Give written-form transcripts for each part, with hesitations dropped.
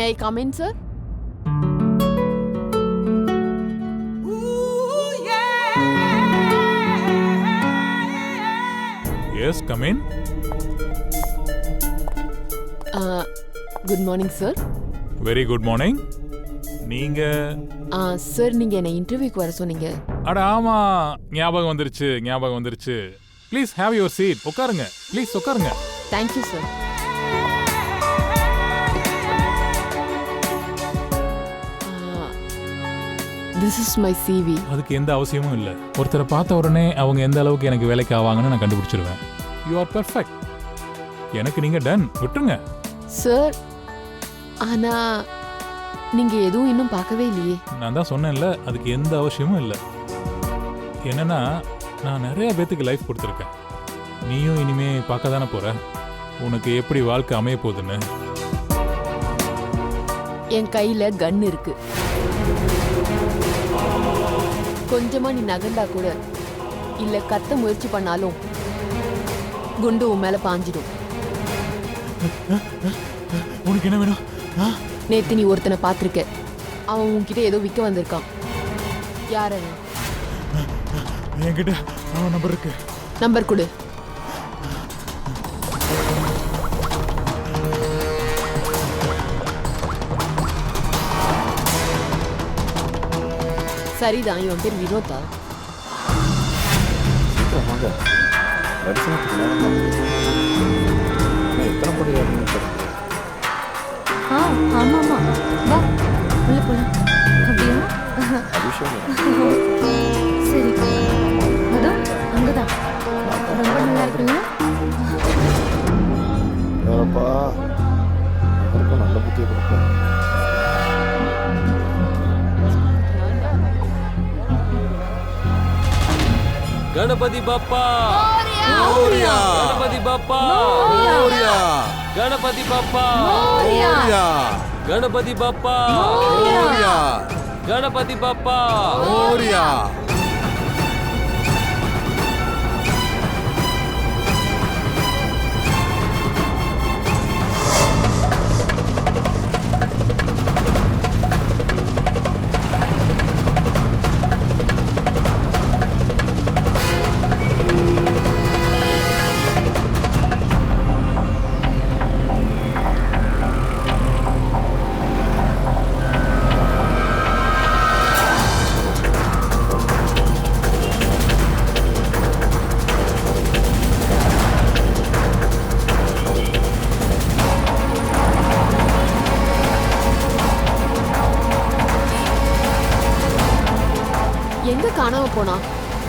May I come in sir? Yes, come in. Good morning sir. Very good morning. நீங்க sir, நீங்க என்ன இன்டர்வியூக்கு வர சொன்னீங்க. அட ஆமா, ஞாபகம் வந்துருச்சு. Please have your seat. உட்காருங்க, ப்ளீஸ் உட்காருங்க. Thank you sir. This is my CV. அதுக்கு எந்த அவசியமும் இல்லை. ஒருத்தரை பார்த்த உடனே அவங்க எந்த அளவுக்கு எனக்கு வேலைக்கு ஆவாங்கன்னு நான் கண்டுபிடிச்சிருவேன். You are perfect. எனக்கு நீங்க டன், விட்டுருங்க. சார், ஆனா நீங்க எதுவும் இன்னும் பார்க்கவே இல்லையே. நான் தான் சொன்னேன்ல, அதுக்கு எந்த அவசியமும் இல்லை. என்னன்னா, நான் நிறைய பேத்துக்கு லைஃப் கொடுத்துருக்கேன். நீயும் இனிமே பார்க்க தானே போற, உனக்கு எப்படி வாழ்க்கை அமைய போகுதுன்னு. என் கையில கன் இருக்கு. கொஞ்சமா நீ நகர்ந்தா கூட, இல்ல கத்த முயற்சி பண்ணாலும் குண்டு உன் மேல பாஞ்சிடும். உனக்கு என்ன வேணும்? நேத்து நீ ஒருத்தனை பார்த்திருக்க. அவன் உன்கிட்ட ஏதோ விற்க வந்திருக்கான். யார் அவன்? என்கிட்ட அவன் நம்பர் இருக்கு. நம்பர் கொடு. சரிதான், இவன் பேர் வினோதா. ஆமாமா, வா உள்ள போலாம். அப்படியா? சரி, அதோ அங்கதான். ரொம்ப நல்லா இருக்குல்ல? நல்ல புத்தியை கொடுப்பேன். गणपति बाप्पा मोरया, गणपति बाप्पा मोरया, गणपति बाप्पा मोरया, गणपति बाप्पा मोरया, गणपति बाप्पा मोरया. எங்க காணாம போனா?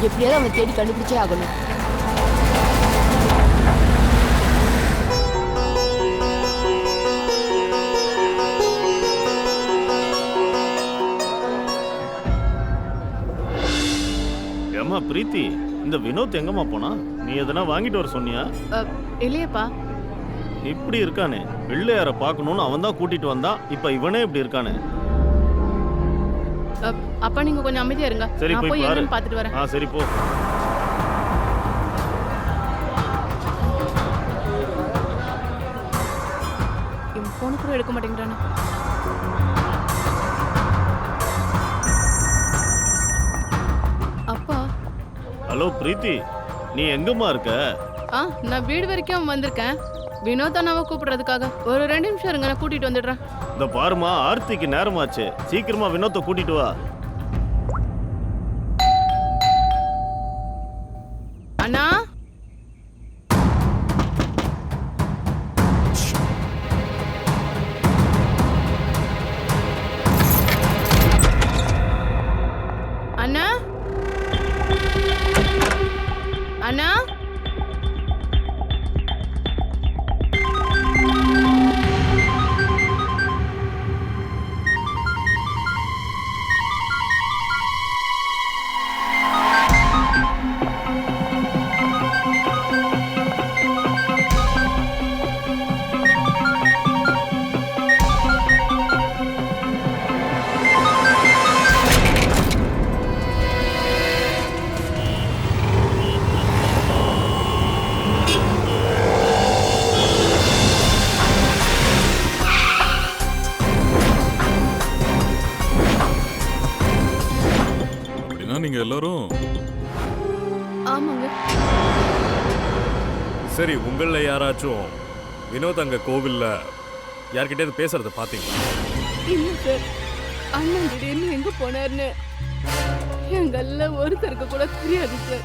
எப்படியாவது அவன் தேடி கண்டுபிடிச்சே ஆகணும். ஏம்மா பிரீத்தி, இந்த வினோத் எங்கம்மா போனா? நீ எதனா வாங்கிட்டு வர சொன்னியா? இல்லையப்பா. இப்படி இருக்கானே, பிள்ளையார பார்க்கணும்னு அவன் தான் கூட்டிட்டு வந்தான். இப்ப இவனே இப்படி இருக்கானே. அப்பா நீங்க கொஞ்சம் அமைதியா இருங்க. சரி, நான் போய் போய் பாரு. என்னன்னு பார்த்துட்டு வரேன். சரி போ. இவன் போன் கூட எடுக்க மாட்டேங்கிறானே. அப்பா. ஹலோ பிரீத்தி, நீ எங்கம்மா இருக்க? நான் வீடு வரைக்கும் வந்திருக்கேன். வினோத் அண்ணாவை கூப்பிடுறதுக்காக. ஒரு 2 நிமிஷம் இருங்க, நான் கூட்டிட்டு வந்துடுறேன். இந்த பாருமா, ஆர்த்திக்கு நேரமாச்சு. சீக்கிரமா வினோத்தை கூட்டிட்டு வா. அண்ணா, அண்ணா, அண்ணா. நீங்க எல்லாரும்? ஆமாங்க. சரி, உங்கள யாராச்சும் வினோத் அங்க கோவில்ல யார்கிட்டயாவது பேசுறத பாத்தீங்களா? இல்ல சார், அண்ணன் திடீர்னு எங்க போனாருன்னு எங்கல்ல ஒருத்தருக்கு கூட தெரியாது சார்.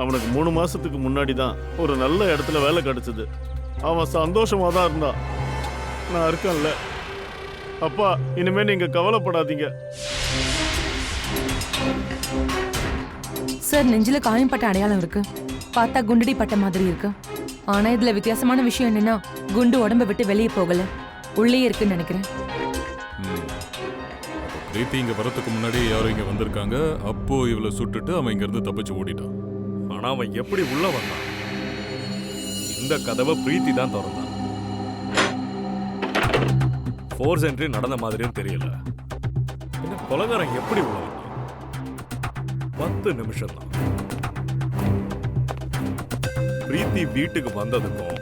அவனுக்கு 3 மாசத்துக்கு முன்னாடி தான் ஒரு நல்ல இடத்துல வேலை கிடைச்சது. அவன் சந்தோஷமா தான் இருந்தான். நான் இருக்கேன்ல அப்பா, இனிமே நீங்க கவலைப்படாதீங்க. சார், நெஞ்சில காயம்பட்ட அடையாளம் இருக்கு. பார்த்தா குண்டடி பட்ட மாதிரி இருக்கு. ஆனா இதுல வித்தியாசமான விஷயம் என்னன்னா, குண்டு உடம்ப விட்டு வெளியே போகல, உள்ளே இருக்குன்னு நினைக்கிறேன். பிரீத்தி இங்க வரதுக்கு முன்னாடி யாரும் இங்க வந்திருக்காங்க. அப்போ இவளை சுட்டுட்டு அவன் இங்க இருந்து தப்பிச்சு ஓடிட்டான். ஆனா அவன் எப்படி உள்ள வந்தான்? இந்த கதவை பிரீத்தி தான் திறந்தான். ஃபோர்ஸ் என்ட்ரி நடந்த மாதிரியும் தெரியல. இந்த கொலைகாரன் எப்படி உள்ள வந்தான்? 10 நிமிஷம் தான். பிரீத்தி வீட்டுக்கு வந்ததுக்கும்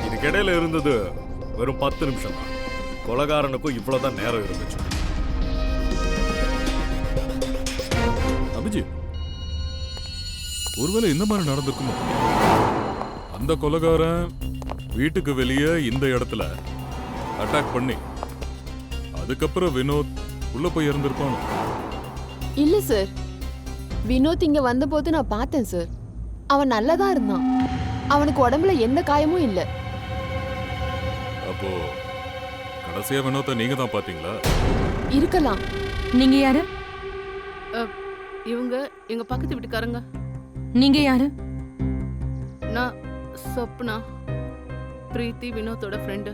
இதுக்கிடையில இருந்தது வெறும் 10 நிமிஷம் தான். கொலைகாரனுக்கும் இவ்வளவுதான் நேரம் இருந்துச்சு. அபிஜி, ஒருவேளை இந்த மாதிரி நடந்திருக்குமோ? அந்த கொலைகாரன் வீட்டுக்கு வெளியே இந்த இடத்துல அட்டாக் பண்ணி அதுக்கப்புறம் வினோத் உள்ள போய் இறந்திருப்பானோ? இல்ல சார், வினோத் இங்க வந்தபோது நான் பார்த்தேன் சார். அவன் நல்லதா இருந்தான். அவனுக்கு உடம்புல எந்த காயமும் இல்ல. அப்போ கடைசியா வினோத்தை நீங்க தான் பாத்தீங்களா? இருக்கலாம். நீங்க யாரு? இவங்க எங்க பக்கத்து வீட்டுக்காரங்க. நீங்க யாரு? நான் சொப்னா, பிரீத்தி வினோத்தோட ஃப்ரெண்டு.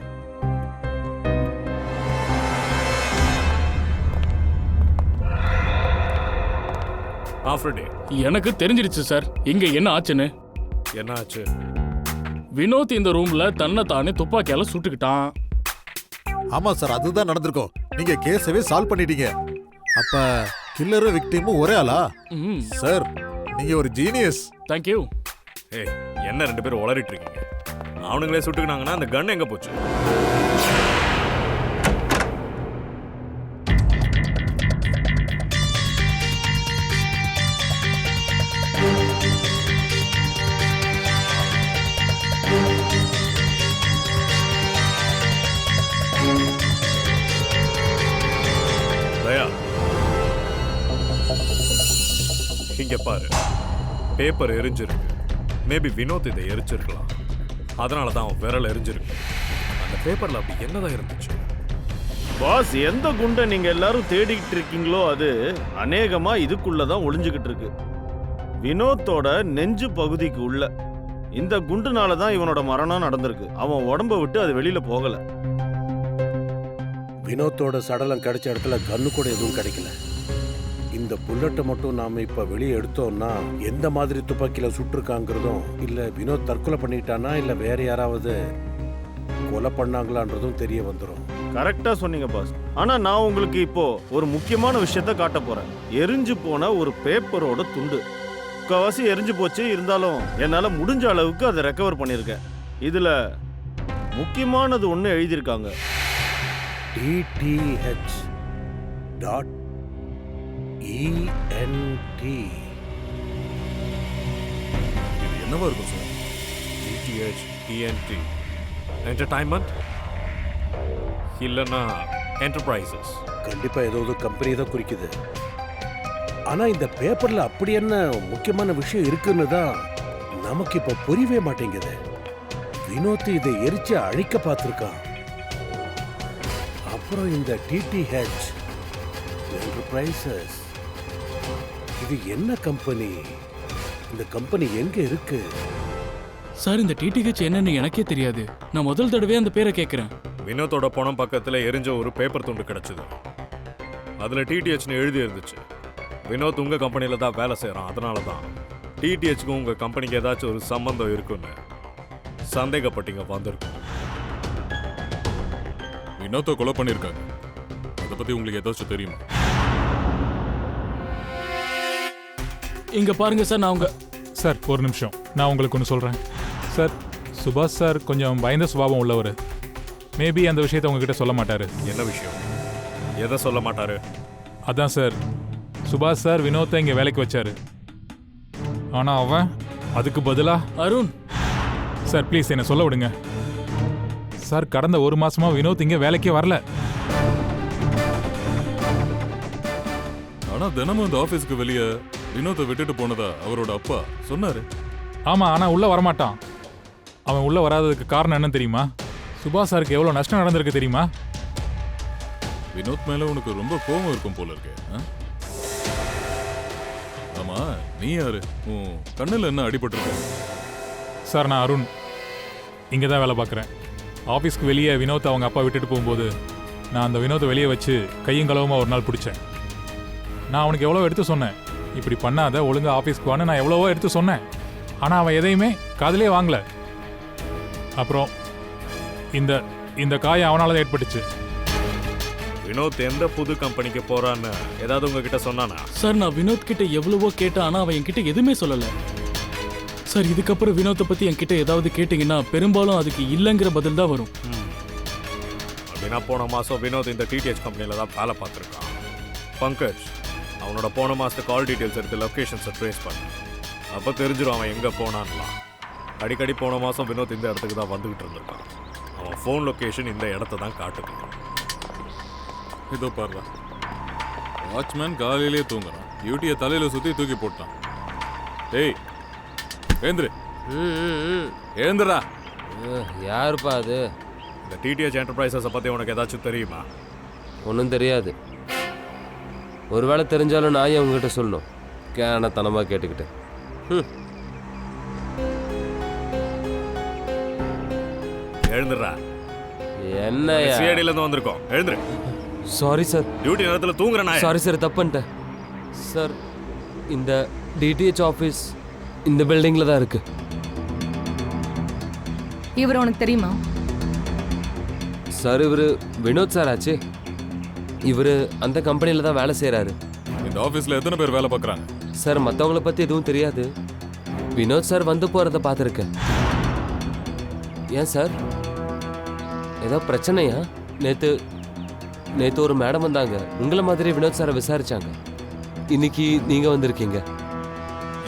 ஆஃப்டர் டே எனக்கு தெரிஞ்சிடுச்சு சார் இங்க என்ன ஆச்சுன்னு. என்ன ஆச்சு? வினோத் இந்த ரூம்ல தன்னை தானே துப்பாக்கியால சுட்டுக்கிட்டான். ஆமா சார், அதுதான் நடந்திருக்கும். நீங்க கேஸவே சால்வ் பண்ணிட்டீங்க. அப்ப கில்லரும் விக்டிமும் ஒரே ஆளா? சார், நீங்க ஒரு ஜீனியஸ். தேங்க்யூ. ஏய், என்ன 2 பேரும் உளறிட்டு இருக்கீங்க? அவனுங்களே சுட்டுக்கினாங்கன்னா அந்த கன் எங்க போச்சு? தயா, இங்க பாரு, பேப்பர் எரிஞ்சிருக்கு. மேபி வினோத் இதை எரிச்சிருக்கலாம். அதனால தான் அவன் விரல் எரிஞ்சிருக்கு. அந்த பேப்பர்ல அப்படி என்னதான் இருந்துச்சு? பாஸ், எந்த குண்டை நீங்க எல்லாரும் தேடிக்கிட்டு இருக்கீங்களோ அது அநேகமா இதுக்குள்ளதான் ஒளிஞ்சுக்கிட்டு இருக்கு. வினோத்தோட நெஞ்சு பகுதிக்கு உள்ள. இந்த குண்டுனால தான் இவனோட மரணம் நடந்திருக்கு. அவன் உடம்ப விட்டு அது வெளியில போகல. வினோத்தோட சடலம் கிடைச்ச இடத்துல கன்னு கூட எதுவும் கிடைக்கல. இந்த புல்லட்டை மட்டும் நாம இப்ப வெளியே எடுத்தோம்னா எந்த மாதிரி துப்பாக்கியில சுட்டிருக்காங்கிறதும், இல்ல வினோத் தற்கொலை பண்ணிட்டானா இல்ல வேற யாராவது கொலை பண்ணாங்களான்றதும் தெரிய வந்துடும். கரெக்டா சொன்னீங்க பாஸ். ஆனா நான் உங்களுக்கு இப்போ ஒரு முக்கியமான விஷயத்த காட்ட போறேன். எரிஞ்சு போன ஒரு பேப்பரோட துண்டு. முக்காவாசி எரிஞ்சு போச்சு. இருந்தாலும் என்னால முடிஞ்ச அளவுக்கு அதை ரெக்கவர் பண்ணியிருக்கேன். இதுல முக்கியமானது ஒண்ணு எழுதியிருக்காங்க. DTH.ENT. இது என்னவா இருக்கும் சார்? DTH.ENT என்டர்டைன்மெண்ட் இல்லைன்னா என்டர்பிரைசஸ். கண்டிப்பா ஏதாவது கம்பெனி தான் குறிக்குது. ஆனா இந்த பேப்பர்ல அப்படி என்ன முக்கியமான விஷயம் இருக்குன்னு தான் நமக்கு இப்ப புரியவே மாட்டேங்குது. வினோத் இதை எரிச்சு அழிக்க பார்த்திருக்கான். அப்புறம் இந்த DTH என்டர்பிரைசஸ், இது என்ன கம்பெனி? இந்த கம்பெனி எங்க இருக்கு? சார், இந்த டிடிஹெச் என்னன்னு எனக்கே தெரியாது. நான் முதல் தடவை அந்த பேரை கேட்கிறேன். வினோத்தோட பணம் பக்கத்துல எரிஞ்ச ஒரு பேப்பர் துண்டு கிடைச்சது. அதுல டிடிஹெச்னு எழுதி இருந்துச்சு. வினோத் உங்க கம்பெனில தான் வேலை செய்யறான். அதனால தான் டிடிஹெச்க்கும் உங்க கம்பெனிக்கு ஏதாச்சும் ஒரு சம்பந்தம் இருக்குன்னு சந்தேகப்பட்டீங்க வந்திருக்கும். வினோத்தை கொலை பண்ணிருக்காங்க. அதை பத்தி உங்களுக்கு ஏதாச்சும் தெரியுமா? இங்க பாருங்க சார், நான் உங்க சார் ஒரு நிமிஷம், நான் உங்களுக்கு ஒன்று சொல்கிறேன். சார், சுபாஷ் சார் கொஞ்சம் பயந்த சுபாவம் உள்ளவர். மேபி அந்த விஷயத்தை உங்ககிட்ட சொல்ல மாட்டார். என்ன விஷயம்? எதை சொல்ல மாட்டாரு? அதான் சார், சுபாஷ் சார் வினோத்தை இங்கே வேலைக்கு வச்சாரு. ஆனால் அவன் அதுக்கு பதிலாக அருண் சார் ப்ளீஸ் என்னை சொல்ல விடுங்க சார். கடந்த 1 மாசமா வினோத் இங்கே வேலைக்கே வரல. ஆனா தினமும் இந்த ஆபீஸ்க்கு வெளியே வினோத்தை விட்டுட்டு போனதா அவரோட அப்பா சொன்னாரு. ஆமாம், ஆனால் உள்ளே வரமாட்டான். அவன் உள்ளே வராததுக்கு காரணம் என்னன்னு தெரியுமா? சுபாஷ் சாருக்கு எவ்வளோ நஷ்டம் நடந்திருக்கு தெரியுமா? வினோத் மேல உனக்கு ரொம்ப கோபம் இருக்கும் போல இருக்கு. ஆமா, நீ யாரு? உன் கண்ணுல என்ன அடிபட்டிருக்க? சார் நான் அருண், இங்கே தான் வேலை பார்க்குறேன். ஆஃபீஸ்க்கு வெளியே வினோத் அவங்க அப்பா விட்டுட்டு போகும்போது நான் அந்த வினோத்தை வெளியே வச்சு கையும் களவுமா ஒரு நாள் பிடிச்சேன். நான் அவனுக்கு எவ்வளோ எடுத்து சொன்னேன், இப்படி பண்ணாத ஒழுங்கா ஆஃபீஸ்க்கு வான்னு நான் எவ்வளவோ எடுத்து சொன்னேன். ஆனால் அவன் எதையுமே காதிலே வாங்கல. அப்புறம் இந்த இந்த காயம் அவனால தான் ஏற்பட்டுச்சு. வினோத் எந்த புது கம்பெனிக்கு போறான்னு ஏதாவது உங்ககிட்ட சொன்னானா? சார் நான் வினோத் கிட்ட எவ்வளவோ கேட்டேன், ஆனா அவன் என்கிட்ட எதுவுமே சொல்லல. சார் இதுக்கப்புறம் வினோத்தை பத்தி என்கிட்ட ஏதாவது கேட்டீங்கன்னா பெரும்பாலும் அதுக்கு இல்லைங்கிற பதில் தான் வரும். அப்படின்னா போன மாசம் வினோத் இந்த டிடிஹெச் கம்பெனில தான் வேலை பார்த்துருக்கான். பங்கஜ் அவனோட போன மாசத்து கால் டீட்டெயில்ஸ் எடுத்து லொக்கேஷன்ஸை ட்ரேஸ் பண்ண, அப்போ தெரிஞ்சிடும் அவன் எங்கே போனான்லாம். அடிக்கடி போன மாதம் வினோத் இந்த இடத்துக்கு தான் வந்துகிட்டு இருந்திருக்கான். அவன் ஃபோன் லொக்கேஷன் இந்த இடத்த தான் காட்டுது. இதோ பாருடா, வாட்ச்மேன் காலையிலேயே தூங்குறான், டியூட்டியை தலையில சுத்தி தூக்கி போட்டான். டேய் ஏந்திரு, ஏந்திரா. யாருப்பா அது? இந்த டிடிஹெச் என்டர்பிரைசஸை பற்றி உனக்கு ஏதாச்சும் தெரியுமா? ஒன்றும் தெரியாது. ஒருவேளை தெரிஞ்சாலும் நான் ஏன் உங்ககிட்ட சொல்லணும்? கேனத்தனமாக கேட்டுக்கிட்டேன். எழுந்துடுறா. என்ன சிஐடில இருந்து வந்திருக்கோம், எழுந்துரு. சாரி சார், டியூட்டி நேரத்தில் தூங்குறேன். சாரி சார், தப்பு பண்ணிட்டேன் சார். இந்த டிடிஹெச் ஆஃபீஸ் இந்த பில்டிங்கில் தான் இருக்கு. இவர் உனக்கு தெரியுமா? சார் இவர் வினோத் சார் ஆச்சு. இவர் அந்த கம்பெனியில் தான் வேலை செய்கிறாரு. இந்த ஆஃபீஸில் எத்தனை பேர் வேலை பார்க்குறாங்க? சார் மற்றவங்கள பற்றி எதுவும் தெரியாது. வினோத் சார் வந்து போகிறத பார்த்துருக்கேன். ஏன் சார் ஏதோ பிரச்சனையா? நேற்று ஒரு மேடம் வந்தாங்க, உங்களை மாதிரி வினோத் சாரை விசாரிச்சாங்க. இன்னைக்கு நீங்கள் வந்திருக்கீங்க.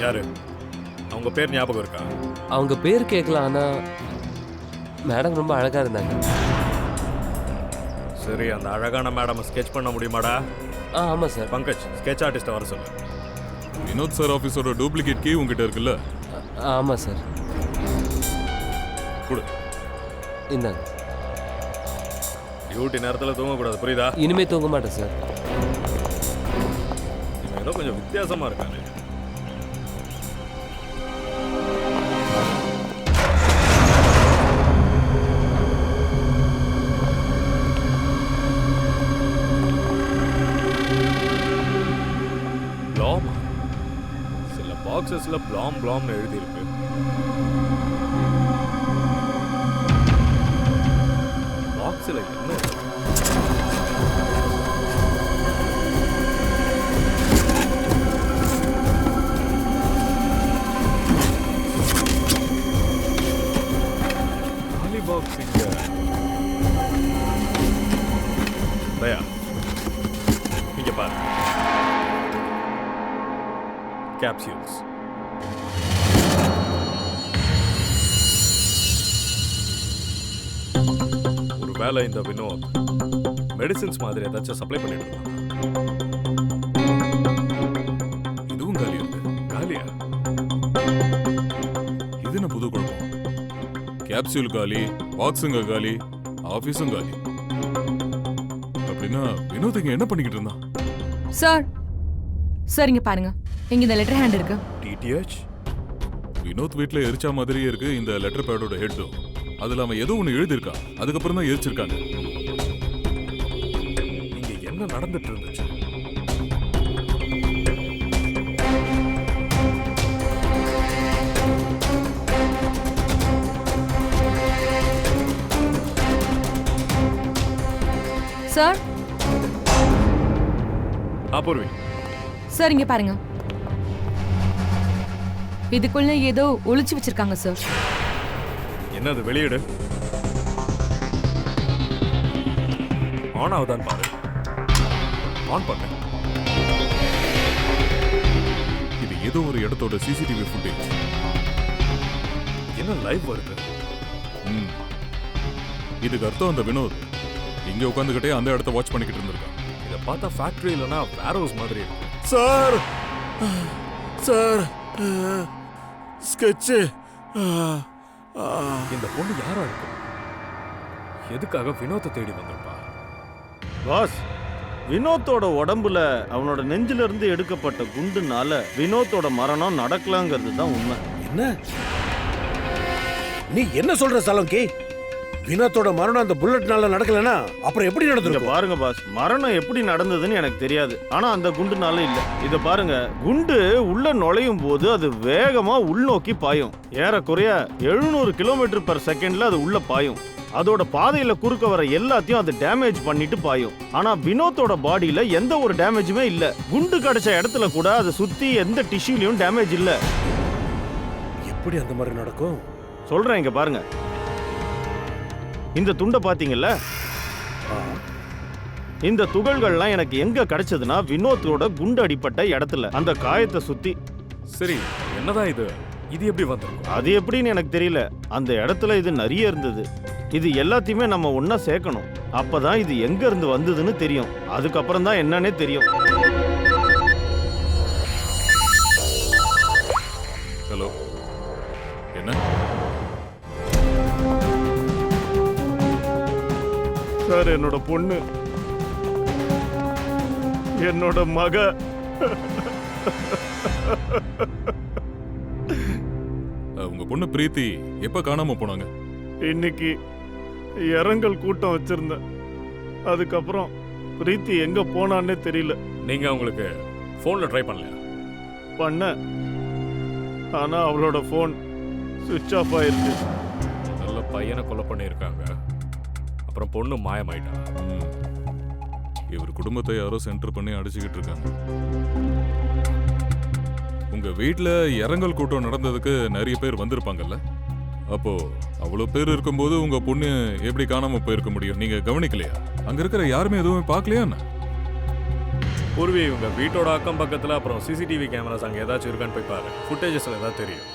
யாரு? அவங்க பேர் ஞாபகம் இருக்கா? அவங்க பேர் கேட்கலாம், ஆனால் மேடம் ரொம்ப அழகாக இருந்தாங்க. சரி, அந்த அழகான மேடம் ஸ்கெட்ச் பண்ண முடியுமாடா? ஆமாம் சார். பங்கஜ் ஸ்கெட்ச் ஆர்டிஸ்ட்டை வர சொல்லு. வினோத் சார் ஆஃபீஸோட டூப்ளிகேட் கீ உங்ககிட்ட இருக்குல்ல? ஆமாம் சார். கொடு. இந்தாங்க. டியூட்டி நேரத்தில் தூங்கக்கூடாது, புரியுதா? இனிமே தூங்க மாட்டேன் சார். இவன் ஏதோ கொஞ்சம் வித்தியாசமாக இருக்காங்க. சில பாக்ஸஸ்ல பிளாம் பிளாம்னு எழுதியிருக்கு. பாக்ஸில் என்ன? காலி பாக்ஸ் இங்க. தயா இங்க பாரு. Capsules. ஒருவேளை இந்த வினோத் மெடிசின்ஸ் மாதிரி ஏதாச்சும் சப்ளை பண்ணிட்டு இருக்காங்க. இதுவும் காலி இருக்கு. காலியா? இது என்ன புது குழப்பம்? கேப்சூல் காலி, பாக்ஸுங்க காலி, ஆபீஸும் காலி. அப்படின்னா வினோத் இங்க என்ன பண்ணிக்கிட்டு இருந்தான்? சார் சார் இங்க பாருங்க, இங்க இந்த லெட்டர் ஹேண்ட் இருக்கு. டிடிஹெச் வினோத் வீட்டில் எரிச்சா மாதிரியே இருக்கு இந்த லெட்டர் பேடோட ஹெட்டும். அதுல அவன் ஏதோ ஒன்று எழுதியிருக்கான், அதுக்கப்புறம் தான் எரிச்சிருக்காங்க. இங்க என்ன நடந்துட்டு இருந்துச்சு? சார் அபூர்வி, சார் இங்க பாருங்க, இதுக்குள்ள ஏதோ ஒளிச்சு வச்சிருக்காங்க சார். என்னது? வெளியிடு. ஆன் ஆகுதான்னு பாரு. ஆன் பண்ண. ஏதோ ஒரு இடத்தோட சிசிடிவி ஃபுட்டேஜ். என்ன லைவ் வருது? ம். இதுக்கு அர்த்தம் அந்த வினோத் இங்க உட்காந்துக்கிட்டே அந்த இடத்த வாட்ச் பண்ணிக்கிட்டு இருந்திருக்கான். இதை பார்த்தா ஃபேக்டரி இல்லைன்னா வேர் ஹவுஸ் மாதிரி இருக்கு. Sir sir sketch. இந்த பொண்ணு யாரா இருக்கு? எதுக்காக வினோத்தை தேடி வந்திருப்பா? பாஸ், வினோத்தோட உடம்புல அவனோட நெஞ்சில இருந்து எடுக்கப்பட்ட குண்டுனால வினோத்தோட மரணம் நடக்கலாங்கிறது தான் உண்மை. என்ன நீ என்ன சொல்ற சலங்கி? வினோத்தோட மரணம் அந்த புல்லட்னால நடக்கலனா அப்புறம் எப்படி இங்க நடந்துருக்கும்? பாருங்க பாஸ், மரணம் எப்படி நடந்ததுன்னு எனக்கு தெரியாது. ஆனா அந்த குண்டுனால இல்ல. இத பாருங்க, குண்டு உள்ள நுழையும் போது அது வேகமா உள்நோக்கி பாயும். ஏறக்குறைய 700 கிலோமீட்டர் பெர் செகண்ட்ல அது உள்ள பாயும். அதோட பாதையில குறுக்க வர எல்லாத்தையும் அது டேமேஜ் பண்ணிட்டு பாயும். ஆனா வினோத்தோட பாடியில எந்த ஒரு டேமேஜுமே இல்ல. குண்டு கிடைச்ச இடத்துல கூட அதை சுத்தி எந்த டிஷ்யூலயும் டேமேஜ் இல்ல. எப்படி அந்த மாதிரி நடக்கும்? சொல்றேன், இங்க பாருங்க. இந்த துண்டை பாத்தீங்கல்ல, இந்த துகள்கள்லாம் எனக்கு எங்க கிடைச்சதுன்னா வினோத்தோட குண்டு அடிப்பட்ட இடத்துல, அந்த காயத்தை சுத்தி. சரி, என்னதான் இது? இது எப்படி வந்திருக்கும்? அது எப்படின்னு எனக்கு தெரியல. அந்த இடத்துல இது நிறைய இருந்தது. இது எல்லாத்தையுமே நம்ம ஒண்ணா சேர்க்கணும். அப்பதான் இது எங்க இருந்து வந்ததுன்னு தெரியும். அதுக்கப்புறம் தான் என்னன்னே தெரியும். ஹலோ, என்ன? சார், என்னோட பொண்ணு, என்னோட மக உங்க பொண்ணு பிரீத்தி எப்ப காணாம போனாங்க? இன்னைக்கு இரங்கல் கூட்டம் வச்சிருந்தேன். அதுக்கப்புறம் பிரீத்தி எங்க போனான்னே தெரியல. நீங்க உங்களுக்கு போன்ல ட்ரை பண்ணலையா? பண்ண, ஆனா அவளோட போன் சுவிட்ச் ஆஃப் ஆயிருக்கு. நல்ல பையனை கொலை பண்ணியிருக்காங்க, அப்புறம் பொண்ணு மாயமாயிட்டா. இவர் குடும்பத்தை யாரோ சென்டர் பண்ணி அடிச்சுக்கிட்டு இருக்காங்க. உங்க வீட்டுல இரங்கல் கூட்டம் நடந்ததுக்கு நிறைய பேர் வந்திருப்பாங்கல்ல? அப்போ அவ்வளவு பேர் இருக்கும்போது உங்க பொண்ணு எப்படி காணாம போயிருக்க முடியும்? நீங்க கவனிக்கலையா? அங்க இருக்கிற யாருமே எதுவுமே பார்க்கலையா? பூர்வி, உங்க வீட்டோட அக்கம் பக்கத்துல அப்புறம் சிசிடிவி கேமராஸ் அங்க ஏதாச்சும் இருக்கான்னு போய் பாரு. ஃபுட்டேஜஸ்ல ஏதாவது தெரியும்.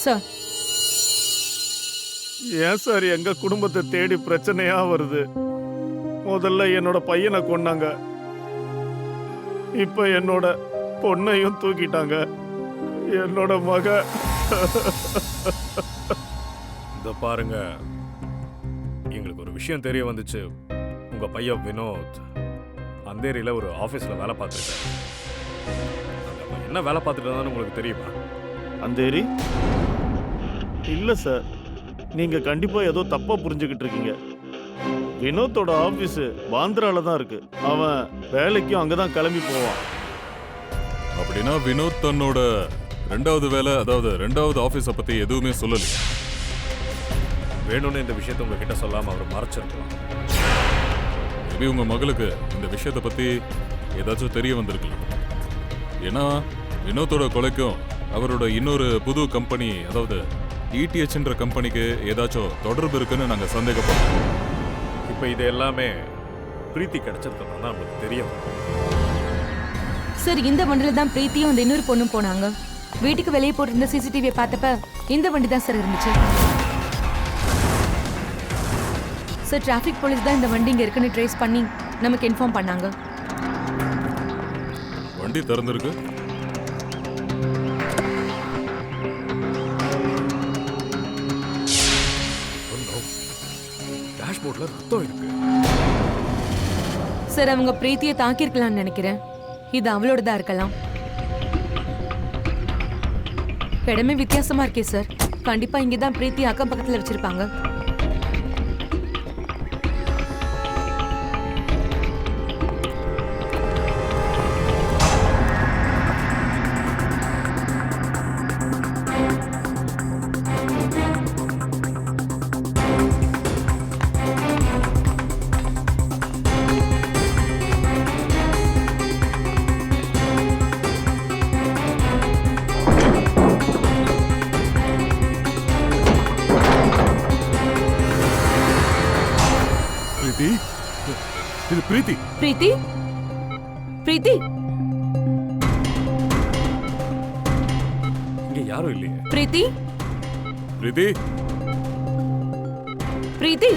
சார், ஏன் சார் எங்க குடும்பத்தை தேடி பிரச்சனையா வருது? முதல்ல என்னோட பையனை கொன்னாங்க, இப்ப என்னோட பொண்ணையும் தூக்கிட்டாங்க. என்னோட மக. இந்த பாருங்க, எங்களுக்கு ஒரு விஷயம் தெரிய வந்துச்சு. உங்க பையன் வினோத் அந்தேரியில ஒரு ஆபீஸ்ல வேலை பார்த்துருக்காரு. அந்த பையன் என்ன வேலை பார்த்துட்டு இருந்தான்னு உங்களுக்கு தெரியுமா? அந்தேரி? இல்ல சார், நீங்க கண்டிப்பா ஏதோ தப்பா புரிஞ்சுக்கிட்டு இருக்கீங்க. வினோத்தோட ஆபீஸ் பாந்திரால தான் இருக்கு. அவன் வேலைக்கும் அங்கதான் கிளம்பி போவான். அப்படின்னா வினோத் தன்னோட ரெண்டாவது வேலை, அதாவது ரெண்டாவது ஆபீஸ பத்தி எதுவுமே சொல்லலையா? வேணும்னு இந்த விஷயத்தை உங்ககிட்ட சொல்லாம அவர் மறைச்சிருக்கலாம். மேபி உங்க மகளுக்கு இந்த விஷயத்தை பத்தி ஏதாச்சும் தெரிய வந்திருக்கலாம். ஏன்னா வினோத்தோட கொலைக்கும் அவரோட இன்னொரு புது கம்பெனி, அதாவது டிடிஹெச்ன்ற கம்பெனிக்கு ஏதாச்சும் தொடர்பு இருக்குன்னு நாங்க சந்தேகப்படுறோம். இப்போ இது எல்லாமே பிரீத்தி கிடைச்சதுக்கு அப்புறம் தான் நமக்கு தெரியும். சார், இந்த வண்டியில தான் பிரீத்தியும் அந்த இன்னொரு பொண்ணும் போனாங்க. வீட்டுக்கு வெளியே போட்டிருந்த சிசிடிவியை பார்த்தப்ப இந்த வண்டி தான் சார் இருந்துச்சு. சார், டிராஃபிக் போலீஸ் தான் இந்த வண்டி இங்க இருக்குன்னு ட்ரேஸ் பண்ணி நமக்கு இன்ஃபார்ம் பண்ணாங்க. வண்டி திறந்திருக்கு. டேஷ்போர்ட்ல ரத்தம் இருக்கு. சார், அவங்க பிரீத்தியை தாக்கியிருக்கலாம்னு நினைக்கிறேன். இது அவளோட தான் இருக்கலாம். இடமே வித்தியாசமா இருக்கே சார். கண்டிப்பா இங்கதான் பிரீத்தி அக்கம் பக்கத்துல வச்சிருப்பாங்க. இது பிரீத்தி. பிரீத்தி, பிரீத்தி, யாரும் இல்லையே. பிரீத்தி பிரீத்தி, பிரீத்தி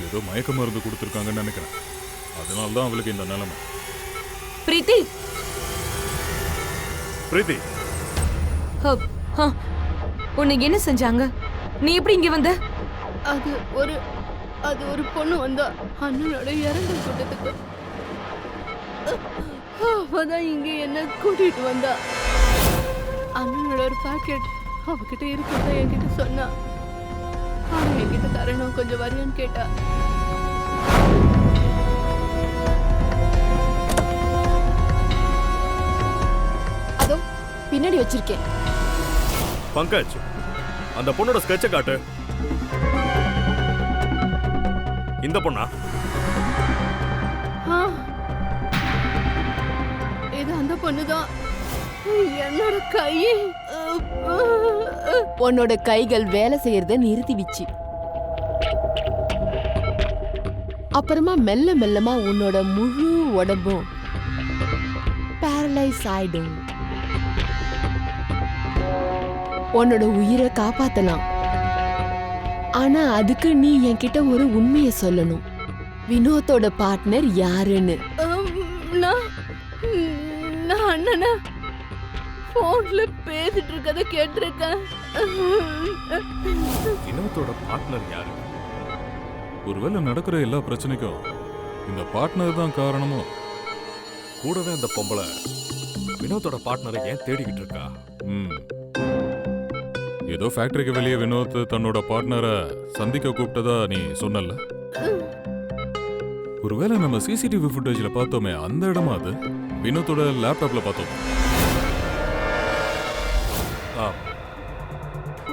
ஏதோ மயக்க மருந்து கொடுத்துருக்காங்கன்னு நினைக்கிறேன். அதனால தான் அவளுக்கு இந்த நிலைமை. பிரீத்தி பிரீத்தி, ஹப், ஹ. உன்னை என்ன செஞ்சாங்க? நீ எப்படி இங்க வந்த? அது ஒரு பொண்ணு வந்தா அண்ணனோட இரங்கல் கூட்டத்துக்கு. அவதான் இங்க என்ன கூட்டிட்டு வந்தா. அண்ணனோட ஒரு பாக்கெட் அவகிட்ட இருக்கிறதா என்கிட்ட சொன்னா. ஆனா என்கிட்ட தரணும், கொஞ்சம் வரியான்னு கேட்டா. அதோ பின்னாடி வச்சிருக்கேன். பங்கஜ், அந்த பொண்ணோட ஸ்கெட்சை காட்டு. இந்த பொண்ணா? இது அந்த பொண்ணுதான். என்னோட கை, உன்னோட கைகள் வேலை செய்யறத நிறுத்திவிச்சு. அப்புறமா மெல்ல மெல்லமா உன்னோட முழு உடம்பும் பேரலைஸ் ஆயிடும். உன்னோட உயிரை காப்பாத்தலாம். ஆனா அதுக்கு நீ என்கிட்ட ஒரு உண்மையை சொல்லணும். வினோத்தோட பார்ட்னர் யாருன்னு. நான் அண்ணனா போன்ல பேசிட்டு இருக்கத கேட்டிருக்கேன். வினோத்தோட பார்ட்னர் யாரு? ஒருவேளை நடக்கிற எல்லா பிரச்சனைக்கும் இந்த பார்ட்னர் தான் காரணமோ? கூடவே அந்த பொம்பளை வினோத்தோட பார்ட்னரை ஏன் தேடிக்கிட்டு இருக்கா? ஏதோ ஃபேக்டரிக்கு வெளியே வினோத் தன்னோட பார்ட்னரை சந்திக்க கூப்பிட்டதா நீ சொன்னல. ஒருவேளை நம்ம சிசிடிவி ஃபுட்டேஜ்ல பார்த்தோமே அந்த இடமா அது? வினோத்தோட லேப்டாப்ல பார்த்தோம்.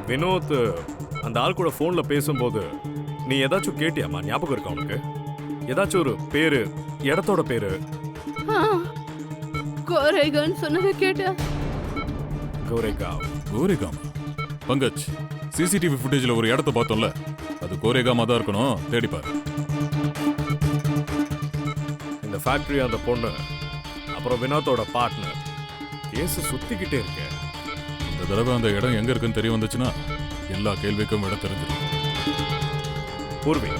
வினோத் அந்த ஆள் கூட போன்ல பேசும்போது நீ ஏதாச்சும் கேட்டியாமா? ஞாபகம் இருக்கா உனக்கு? ஏதாச்சும் ஒரு பேரு, இடத்தோட பேரு? கோரேகான்னு சொன்னதை கேட்டேன். கோரேகாம். கோரேகாம்? பங்கஜ், சிசிடிவி ஃபுட்டேஜ்ல ஒரு இடத்த பார்த்தோம்ல, அது கோரேகாமா தான் இருக்கணும். தேடிப்பாரு. இந்த ஃபேக்டரி, அந்த பொண்ணு, அப்புறம் வினோத்தோட பார்ட்னர், கேஸ் சுத்திக்கிட்டே இருக்கு. இந்த தடவை அந்த இடம் எங்க இருக்குன்னு தெரிய வந்துச்சுன்னா எல்லா கேள்விக்கும் இடம் தெரிஞ்சிடும். பூர்வி,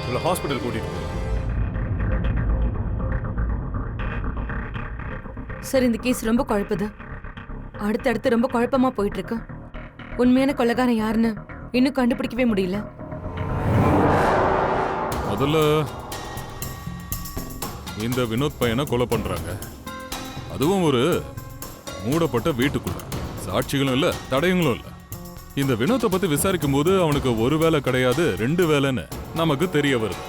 உள்ள ஹாஸ்பிட்டல் கூட்டிட்டு போ. சார், இந்த கேஸ் ரொம்ப குழப்புது. அடுத்தடுத்து ரொம்ப குழப்பமா போயிட்டு இருக்கு. உண்மையான கொலைகாரன் யாருன்னு இன்னும் கண்டுபிடிக்கவே முடியல. முதல்ல இந்த வினோத் பையனை கொலை பண்றாங்க. அதுவும் ஒரு மூடப்பட்ட வீட்டுக்குள்ள. சாட்சிகளும் இல்ல, தடயங்களும் இல்ல. இந்த வினோத்தை பத்தி விசாரிக்கும் போது அவனுக்கு ஒரு வேலை கிடையாது, 2 வேலைன்னு நமக்கு தெரிய வருது.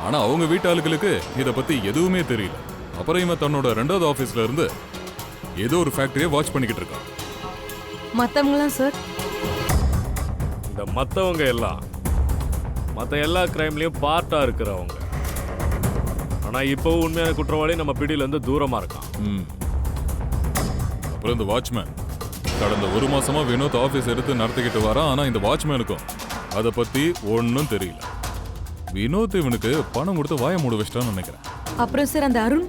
ஆனா அவங்க வீட்டாளுகளுக்கு இத பத்தி எதுவுமே தெரியல. அப்புறம் இவன் தன்னோட 2வது ஆபீஸ்ல இருந்து ஏதோ ஒரு ஃபேக்டரியை வாட்ச் பண்ணிக்கிட்டு இருக்கான். மத்தவங்களாம் சார்? இந்த மத்தவங்க எல்லாம் மத்த எல்லா கிரைம்லயும் பார்ட்டா இருக்கிறவங்க. ஆனா இப்போ உண்மையான குற்றவாளி நம்ம பிடியில இருந்து தூரமா இருக்கான். அப்புறம் இந்த வாட்ச்மேன் கடந்த 1 மாசமா வினோத் ஆபீஸ் எடுத்து நடத்திக்கிட்டு வரான். ஆனா இந்த வாட்ச்மேனுக்கும் அதை பத்தி ஒன்னும் தெரியல. வினோத் இவனுக்கு பணம் கொடுத்து வாய மூட வச்சிட்டான்னு நினைக்கிறேன். அப்புறம் சார், அந்த அருண்,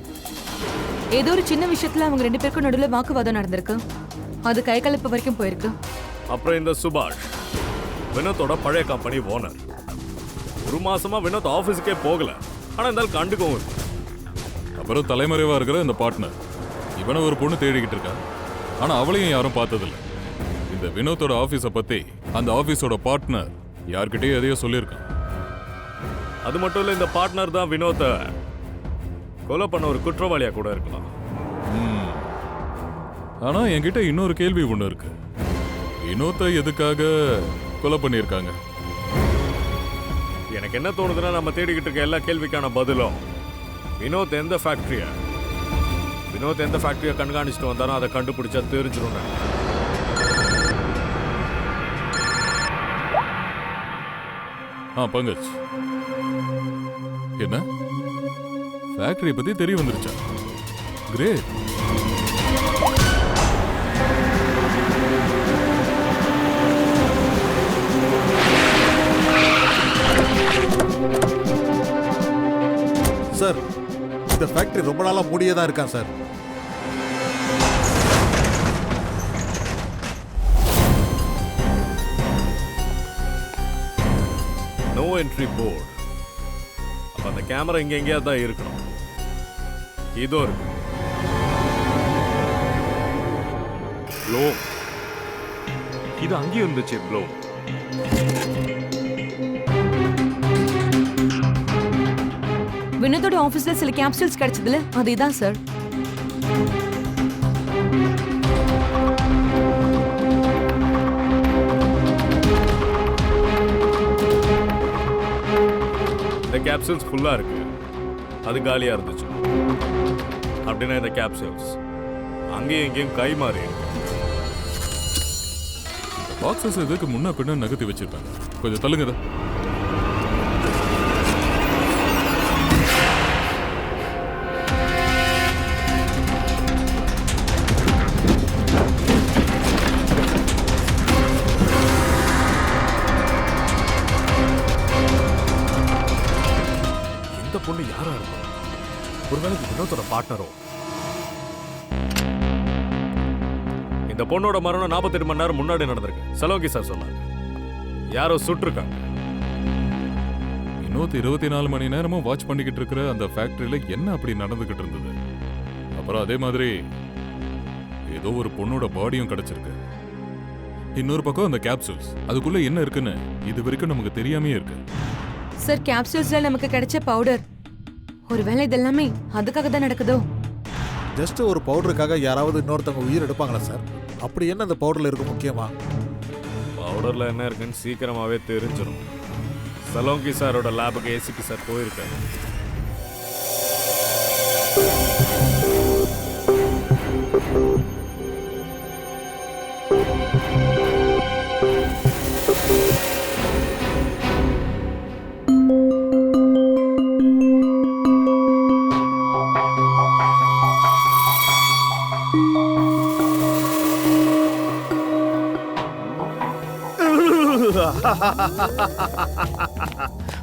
ஏதோ ஒரு சின்ன விஷயத்துல அவங்க 2 பேருக்கும் நடுவில் வாக்குவாதம் நடந்திருக்கு. அது கை கலப்பு வரைக்கும் போயிருக்கு. அப்புறம் இந்த சுபாஷ், வினோத்தோட பழைய கம்பெனி ஓனர், 1 மாசமா வினோத் ஆபீஸுக்கே போகல. ஆனா இருந்தாலும் கண்டுக்கவும். அப்புறம் தலைமறைவா இருக்கிற இந்த பார்ட்னர், இவனை ஒரு பொண்ணு தேடிக்கிட்டு இருக்கா. ஆனா அவளையும் யாரும் பார்த்ததில்ல. இந்த வினோத்தோட ஆபீஸை பத்தி அந்த ஆபீஸோட பார்ட்னர் யார்கிட்டயும் எதையோ சொல்லியிருக்கான். அது மட்டும் இல்ல, இந்த பார்ட்னர் தான் வினோத்தை கொலை பண்ண ஒரு குற்றவாளியா கூட இருக்கலாம். ஆனா என்கிட்ட இன்னொரு கேள்வி ஒண்ணு இருக்கு. வினோத்தை எதுக்காக கொலை பண்ணியிருக்காங்க? எனக்கு என்ன தோணுதுன்னா, நம்ம தேடிக்கிட்டு இருக்க எல்லா கேள்விக்கான பதிலும் வினோத் எந்த ஃபேக்டரியை கண்காணிச்சுட்டு வந்தாலும் அதை கண்டுபிடிச்சா தெரிஞ்சிடும். பங்கஜ், என்ன ஃபேக்டரி பத்தி தெரிய வந்துருச்சா? கிரேட். சார், இந்த ஃபேக்டரி ரொம்ப நாளா மூடியே தான் இருக்கான் சார். No entry board. அப்ப அந்த கேமரா இங்க எங்கேயாவது தான் இருக்கணும். இதோ இருக்கு. ப்ளோ. இது அங்கேயும் இருந்துச்சு ப்ளோ. வினோதோட ஆபீஸ்ல சில கேப்சூல்ஸ் கிடைச்சதுல அது இதான் சார். இந்த கேப்சூல்ஸ் ஃபுல்லா இருக்கு. அது காலியா இருந்துச்சு. அப்படின்னா இந்த கேப்சூல்ஸ் அங்கேயும் இங்கேயும் கை மாறி பாக்ஸஸ் இதுக்கு முன்ன பின்ன நகர்த்தி வச்சிருக்காங்க. கொஞ்சம் தள்ளுங்க. இந்த பொண்ணு யாரா இருக்கும்? ஒருவேளை வினோத்தோட பார்ட்னரோ? இந்த பொண்ணோட மரணம் 48 மணி நேரம் முன்னாடி நடந்திருக்கு. சலோங்கி சார் சொன்னாங்க. யாரோ சுட்டிருக்காங்க. வினோத் 24 மணி நேரமும் வாட்ச் பண்ணிக்கிட்டு இருக்கிற அந்த ஃபேக்டரியில என்ன அப்படி நடந்துகிட்டு இருந்தது? அப்புறம் அதே மாதிரி ஏதோ ஒரு பொண்ணோட பாடியும் கிடைச்சிருக்கு. இன்னொரு பக்கம் அந்த கேப்சூல்ஸ், அதுக்குள்ள என்ன இருக்குன்னு இது வரைக்கும் நமக்கு தெரியாமே இருக்கு. சார் கேப்சூல்ஸ்ல நமக்கு கிடைச்ச பவுடர், ஒருவேளை இதெல்லாமே அதுக்காக தான் நடக்குதோ? ஜஸ்ட் ஒரு பவுடருக்காக யாராவது இன்னொருத்தவங்க உயிர் எடுப்பாங்களா சார்? அப்படி என்ன அந்த பவுடர்ல இருக்கு முக்கியமா? பவுடர்ல என்ன இருக்குன்னு சீக்கிரமாவே தெரிஞ்சிடும். சலோங்கி சாரோட லேபுக்கு ஏசிபி சார் போயிருக்காரு.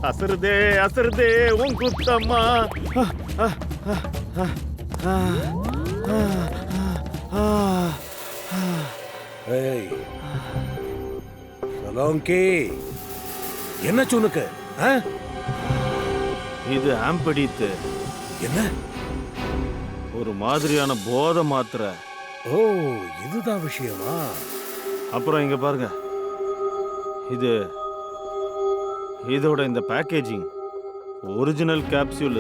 அசருதே அசருதே உன் குத்தம்மா. ஏய் சலோங்கி, என்ன சொன்னுக்கு? இது ஆம்படித்து. என்ன? ஒரு மாதிரியான போதை மாத்திரை. ஓ, இதுதான் விஷயமா? அப்புறம் இங்க பாருங்க, இதோட இந்த பேக்கேஜிங் ஒரிஜினல் கேப்சூல்.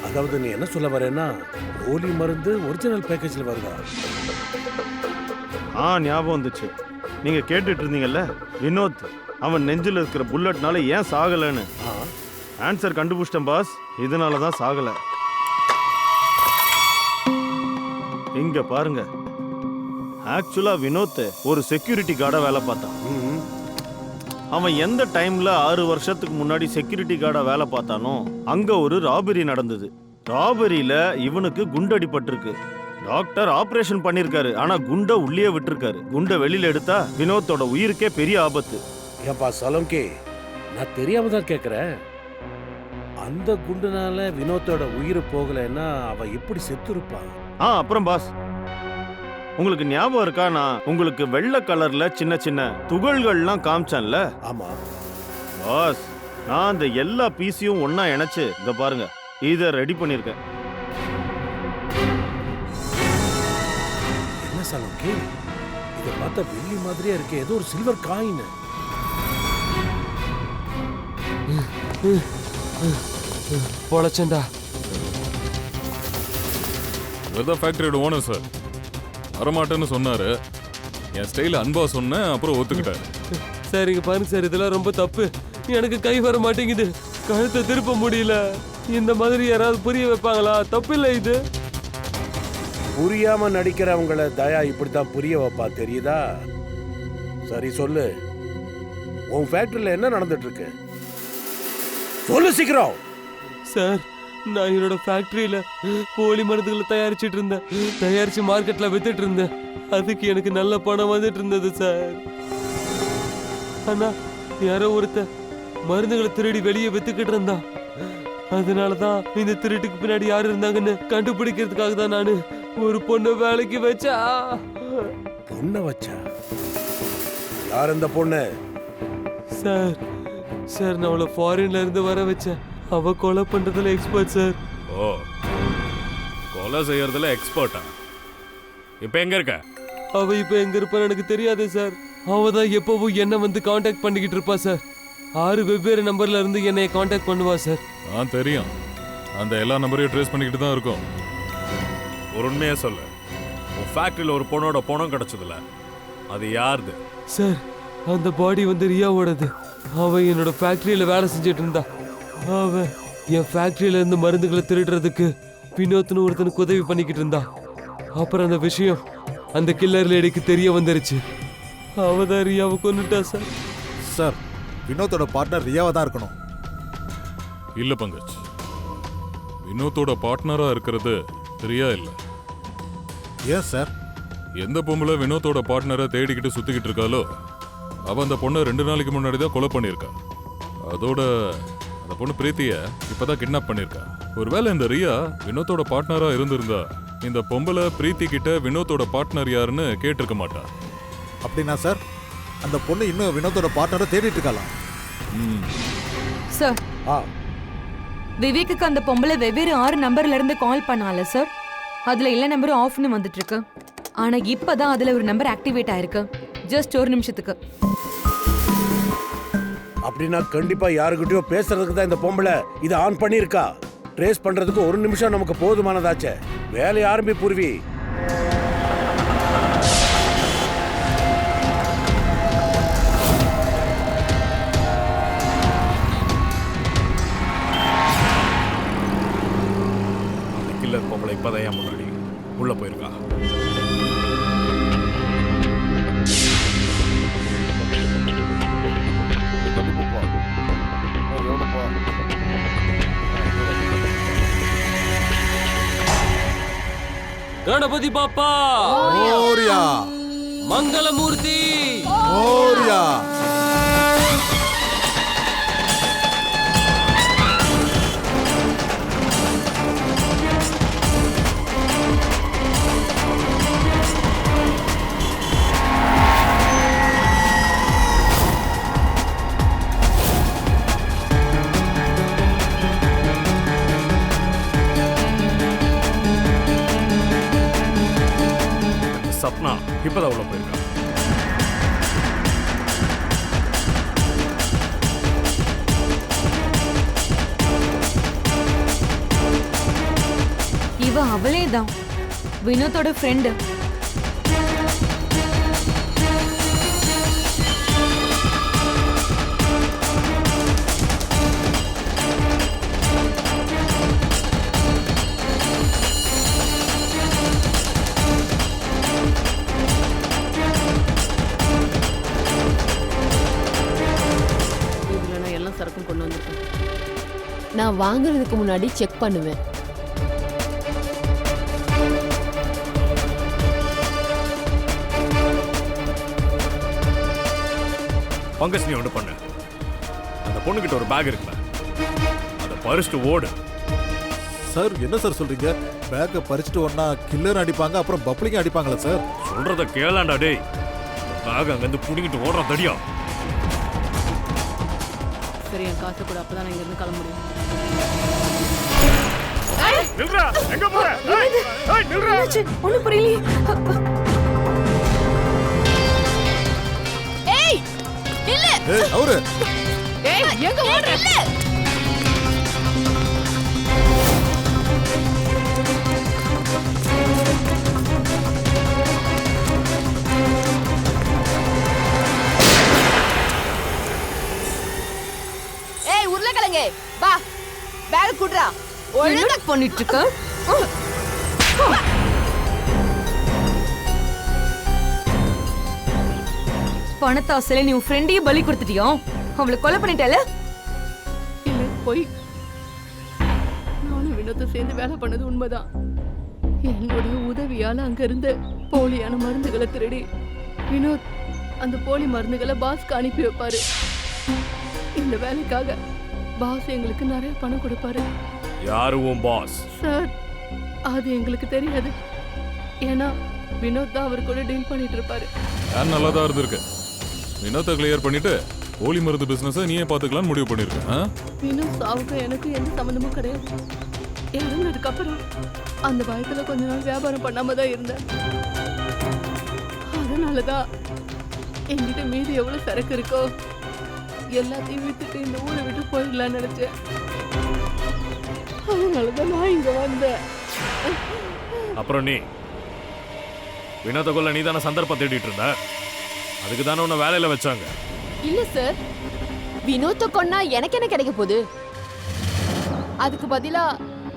அதாவது நீ என்ன சொல்ல வரேன்னா போலி மருந்து ஒரிஜினல் பேக்கேஜ்ல வருதா? ஞாபகம் வந்துச்சு. நீங்க கேட்டுட்டு இருந்தீங்கல்ல வினோத் அவன் நெஞ்சில் இருக்கிற புல்லட்னால ஏன் சாகலன்னு. ஆன்சர் கண்டுபிடிச்சிட்டேன் பாஸ். இதனால தான் சாகல. இங்க பாருங்க, ஆக்சுவலா வினோத் ஒரு செக்யூரிட்டி கார்டா வேலை பார்த்தான். அவன் எந்த டைம்ல 6 வருஷத்துக்கு முன்னாடி செக்யூரிட்டி கார்டா வேலை பார்த்தானோ அங்க ஒரு ராபரி நடந்தது. ராபரியில இவனுக்கு குண்டடிபட்டிருக்கு. டாக்டர் ஆபரேஷன் பண்ணிருக்காரு, ஆனா குண்டை உள்ளே விட்டுருக்காரு. குண்டை வெளியில எடுத்தா வினோத்தோட உயிருக்கே பெரிய ஆபத்து. ஏப்பா சலோங்கி, நான் தெரியாம தான் கேக்குறேன். அந்த குண்டுனால வினோத்தோட உயிர் போகலைன்னா அவ எப்படி செத்து இருப்பான்? அப்புறம் பாஸ், உங்களுக்கு ஞாபகம் இருக்கா, நான் உங்களுக்கு வெள்ளை கலர்ல சின்ன சின்ன துகள்கள்லாம் காமிச்சேன்ல? ஆமா பாஸ், நான் அந்த எல்லா பீஸையும் ஒன்னா இணைச்சு இத பாருங்க, இத ரெடி பண்ணிருக்கேன். என்ன சலோங்கி, இத பார்த்தா வெள்ளி மாதிரியா இருக்கு. ஏதோ ஒரு சில்வர் காயின். பொழச்சண்டா. இவர்தான் ஃபேக்டரியோட ஓனர் சார். வரமாட்டேன்னு சொன்னாரு. என் ஸ்டைல அன்பா சொன்னேன், அப்புறம் ஒத்துக்கிட்டாரு. சரிங்க பாருங்க சார், இதெல்லாம் ரொம்ப தப்பு. எனக்கு கை வர மாட்டேங்குது, கழுத்தை திருப்ப முடியல. இந்த மாதிரி யாராவது புரிய வைப்பாங்களா? தப்பு இல்லை இது. புரியாம நடிக்கிறவங்கள தயா இப்படித்தான் புரிய வைப்பா, தெரியுதா? சரி சொல்லு, உன் ஃபேக்டரியில என்ன நடந்துட்டு இருக்கு? சொல்லு சீக்கிரம். சார், நான் என்னோட ஃபேக்டரியில போலி மருந்துகளை தயாரிச்சிட்டு இருந்தேன். தயாரிச்சு மார்க்கெட்ல வித்துட்டு இருந்தேன். அதுக்கு எனக்கு நல்ல பணம் வந்துட்டு இருந்தது சார். ஆனா யாரோ ஒருத்த மருந்துகளை திருடி வெளியே வித்துக்கிட்டு இருந்தான். அதனாலதான் இந்த திருட்டுக்கு பின்னாடி யாரு இருந்தாங்கன்னு கண்டுபிடிக்கிறதுக்காக தான் நானு ஒரு பொண்ணை வேலைக்கு வச்சா. பொண்ணை வச்சா? யார் அந்த பொண்ணு? சார் சார் நான் அவளை ஃபாரின்ல இருந்து வர வச்சேன். அவ கொலை பண்றதுல எக்ஸ்பர்ட் சார். ஓ, கொலை செய்யறதுல எக்ஸ்பர்ட்டா? இப்போ எங்க இருக்க? அவ இப்ப எங்க இருப்பான்னு எனக்கு தெரியாது சார். அவ தான் எப்பவும் என்ன வந்து காண்டாக்ட் பண்ணிக்கிட்டு இருப்பா சார். 6 வெவ்வேறு நம்பர்ல இருந்து என்னைய காண்டாக்ட் பண்ணுவா சார். தெரியும். அந்த எல்லா நம்பரையும் ட்ரேஸ் பண்ணிக்கிட்டு தான் இருக்கோம். ஒரு உண்மையா சொல்லு, உன் ஃபேக்டரியில் ஒரு பொண்ணோட பணம் கிடைச்சதுல அது யாருது? சார் அந்த பாடி வந்து ரியாவோடது. அவ என்னோட ஃபேக்டரியில வேலை செஞ்சுட்டு இருந்தா. அவ என் ஃபேக்டரியில இருந்து மருந்துகளை திருடுறதுக்கு வினோத்னு ஒருத்தனுக்கு உதவி பண்ணிக்கிட்டு இருந்தா. அப்புறம் அந்த விஷயம் அந்த கில்லர் லேடிக்கு தெரிய வந்துருச்சு. அவ தான் ரியாவை கொன்னுட்டா சார். சார், வினோத்தோட பார்ட்னர் ரியாவா தான் இருக்கணும். இல்ல பங்கஜ், வினோத்தோட பார்ட்னரா இருக்கிறது ரியா இல்ல. ஏன் சார்? எந்த பொம்பளை வினோத்தோட பார்ட்னரை தேடிக்கிட்டு சுத்திக்கிட்டு இருக்காளோ அவ அந்த பொண்ணை 2 நாளைக்கு முன்னாடி தான் கொலை பண்ணியிருக்கா. அதோட அந்த பொண்ணு பிரீத்திய இப்பதான் கிட்னாப் பண்ணியிருக்கா. ஒருவேளை இந்த ரியா வினோத்தோட பார்ட்னரா இருந்திருந்தா இந்த பொம்பளை பிரீத்தி கிட்ட வினோத்தோட பார்ட்னர் யாருன்னு கேட்டிருக்க மாட்டா. அப்படின்னா சார் அந்த பொண்ணு இன்னும் வினோத்தோட பார்ட்னரை தேடிட்டு இருக்கலாம். சார், விவேக்குக்கு அந்த பொம்பளை வெவ்வேறு 6 நம்பர்ல இருந்து கால் பண்ணால சார். அதுல எல்லா நம்பரும் ஆஃப்னு வந்துட்டு இருக்கு. ஆனா இப்பதான் அதுல ஒரு நம்பர் ஆக்டிவேட் ஆயிருக்கு. ஜஸ்ட் 1 நிமிஷத்துக்கு. அப்படின்னா கண்டிப்பா யாருக்கிட்டயோ பேசுறதுக்கு தான் இந்த பொம்பளை இதை ஆன் பண்ணியிருக்கா. ட்ரேஸ் பண்றதுக்கு 1 நிமிஷம் நமக்கு போதுமானதாச்சே. வேலையை ஆரம்பி பூர்வி. கில்லர் பொம்பளை இப்பதான் என் முன்னாடி உள்ள போயிருக்கா. கணபதி பாப்பா ஓரியா, மங்களமூர்த்தி ஓரியா. சப்னா இப்பதான் உள்ள போயிருக்கா. இவ அவளே தான் வினோத்தோட ஃப்ரெண்டு. இதுல நான் எல்லாம் சரக்கும் கொண்டு வந்திருக்கேன். நான் வாங்குறதுக்கு முன்னாடி செக் பண்ணுவேன். பங்கஜ், நீ ஒன்று பண்ணு. அந்த பொண்ணுகிட்ட ஒரு பேக் இருக்குல்ல, அதை பறிச்சுட்டு ஓடு. சார் என்ன சார் சொல்றீங்க? பேக்கை பறிச்சுட்டு ஒன்னா கில்லர் அடிப்பாங்க, அப்புறம் பப்ளிங்க அடிப்பாங்களா சார்? சொல்றத கேளாண்டா டேய். பேக் அங்கிருந்து புடிங்கிட்டு ஓடுற தடியா. சரி, என் காசை கூட அப்பதான் நான் இங்க இருந்து கிளம்ப முடியும். நில்றா, எங்க போற? ஏய் நில்றா. ஒண்ணும் புரியலையே. ஏய் இல்ல. ஏய் அவரு. ஏய் எங்க ஓடுற? இல்ல. ஏய் உருளைக்கிழங்கு வா, பேக் குடுறா. என்ன பண்ணிட்டு இருக்க? பணத்தாசையில நீ உன் ஃப்ரெண்டையும் பலி கொடுத்துட்டியோ? அவளை கொலை பண்ணிட்டல? இல்ல, போய் நானும் வினோத்தை சேர்ந்து வேலை பண்ணது உண்மைதான். என்னுடைய உதவியால அங்க இருந்து போலியான மருந்துகளை திருடி வினோத் அந்த போலி மருந்துகளை பாஸ்க்கு அனுப்பி வைப்பாரு. இந்த வேலைக்காக பாஸ் எங்களுக்கு நிறைய பணம் கொடுப்பாரு. யாரு உன் பாஸ்? சார் அது எங்களுக்கு தெரியாது. ஏன்னா வினோத் தான் அவர் கூட டீல் பண்ணிட்டு இருப்பாரு. யார் நல்லா தான் இருந்திருக்கு. வினோத்தை கிளியர் பண்ணிட்டு போலி மருந்து பிசினஸை நீயே பார்த்துக்கலாம்னு முடிவு பண்ணிருக்கேன். வினோத் சாவுக்கு எனக்கு எந்த சம்மந்தமும் கிடையாது. இறந்ததுக்கு அப்புறம் அந்த பயத்துல கொஞ்ச நாள் வியாபாரம் பண்ணாம தான் இருந்தேன். அதனாலதான் என்கிட்ட மீதி எவ்வளவு சரக்கு இருக்கோ எல்லாத்தையும் வித்துட்டு இந்த ஊரை விட்டு போயிடலாம்னு நினைச்சேன். அதனாலதான் நான் இங்க வந்தேன். அப்புறம் நீ வினோத கொல்ல நீ தானே சந்தர்ப்பம் தேடிட்டு இருந்த. அதுக்கு தானே உன்னை வேலையில வச்சாங்க. இல்ல சார், வினோத்தை கொன்னா எனக்கு என்ன கிடைக்க போகுது? அதுக்கு பதிலா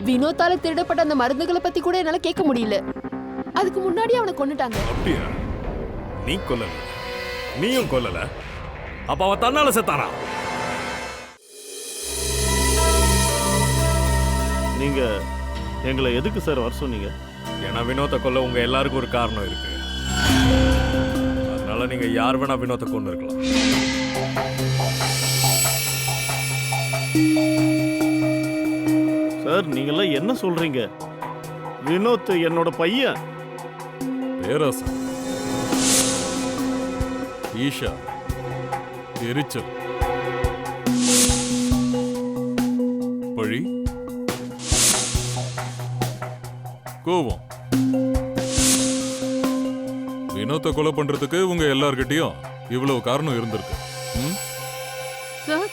வினோத்தால திருடப்பட்ட அந்த மருந்துகளை பத்தி கூட என்னால கேட்க முடியல. அதுக்கு முன்னாடி அவனை கொன்னுட்டாங்க. அப்படியா? நீ கொல்லல, நீயும் கொல்லல, அப்ப அவன் தன்னால செத்தானா? நீங்க எங்களை எதுக்கு சார் வர சொன்னீங்க? ஏன்னா வினோத்தை கொல்ல உங்க எல்லாருக்கும் ஒரு காரணம் இருக்கு. அதனால நீங்க யார் வேணா வினோத்தை கொண்டு இருக்கலாம். சார் நீங்கெல்லாம் என்ன சொல்றீங்க? வினோத் என்னோட பையன். பேராசா, ஈஷா, எரிச்சல், பழி, கோபம். வினோத்தை கொலை பண்றதுக்கு உங்க எல்லார்கிட்டயும் இவ்வளவு காரணம் இருந்திருக்கு. சார்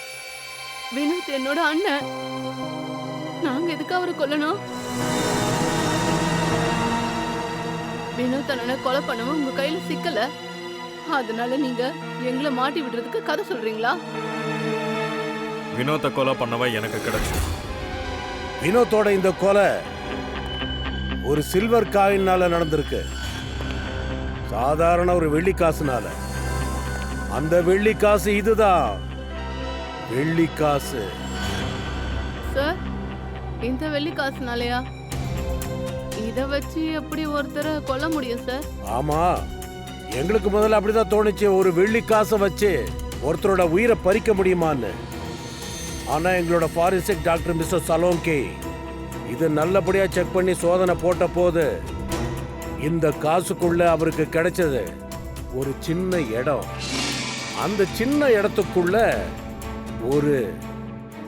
வினோத் என்னோட அண்ணன். நாங்க எதுக்கு அவரை கொல்லணும்? வினோத் அண்ணனை கொலை பண்ணவும் உங்க கையில சிக்கல. அதனால நீங்க எங்களை மாட்டி விடுறதுக்கு கதை சொல்றீங்களா? வினோத்தை கொலை பண்ணவன் எனக்கு கிடைச்சு. வினோத்தோட இந்த கொலை ஒரு சில்வர் காயினால நடந்திருக்கு. சாதாரண ஒரு வெள்ளி காசுனால. அந்த வெள்ளி காசு இதுதான். வெள்ளி காசு. சார் இந்த வெள்ளி காசுனாலயா? இத வச்சு எப்படி ஒருத்தரை கொல்ல முடியும் சார்? ஆமா, எங்களுக்கு முதல்ல அப்படிதான் தோணுச்சு, ஒரு வெள்ளி காசை வச்சு ஒருத்தரோட உயிரை பறிக்க முடியுமான்னு. ஆனா எங்களோட ஃபாரன்சிக் டாக்டர் மிஸ்டர் சலோங்கி இது நல்லபடியா செக் பண்ணி சோதனை போட்ட போது இந்த காசுக்குள்ள அவருக்கு கிடைச்சது ஒரு சின்ன இடம். அந்த சின்ன இடத்துக்குள்ள ஒரு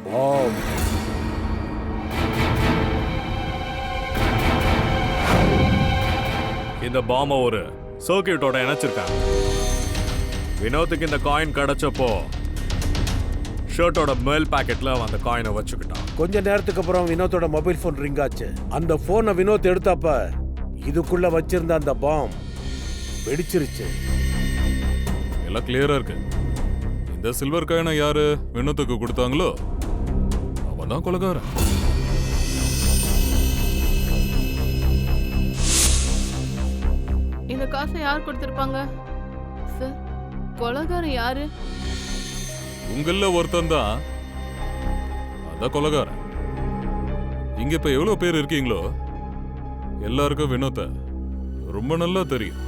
பாம். இந்த பாம்பை ஒரு சர்க்கியூட்டோட இணைச்சிருக்காங்க. வினோத்துக்கு இந்த காயின் கிடைச்சப்போ ஷர்ட்டோட மேல் பாக்கெட்ல அந்த காயினை வச்சுக்கிட்டான். கொஞ்ச நேரத்துக்கு அப்புறம் வினோத்தோட மொபைல் போன் ரிங் ஆச்சு. அந்த போனை வினோத் எடுத்தப்ப இதுக்குள்ள வச்சிருந்த அந்த பாம் வெடிச்சிருச்சு. எல்லாம் கிளியரா இருக்கு. இந்த சில்வர் காயினை யாரு வினோத்துக்கு கொடுத்தாங்களோ அவன் தான் கொலைகாரன். இந்த காசை யார் கொடுத்திருப்பாங்க சார்? கொலைகாரன் யாரு? உங்கள ஒருத்தன் தான் அதான் கொலைகாரன். இங்க இப்ப எவ்வளவு பேர் இருக்கீங்களோ எல்லாருக்கும் வினோத்தை ரொம்ப நல்லா தெரியும்.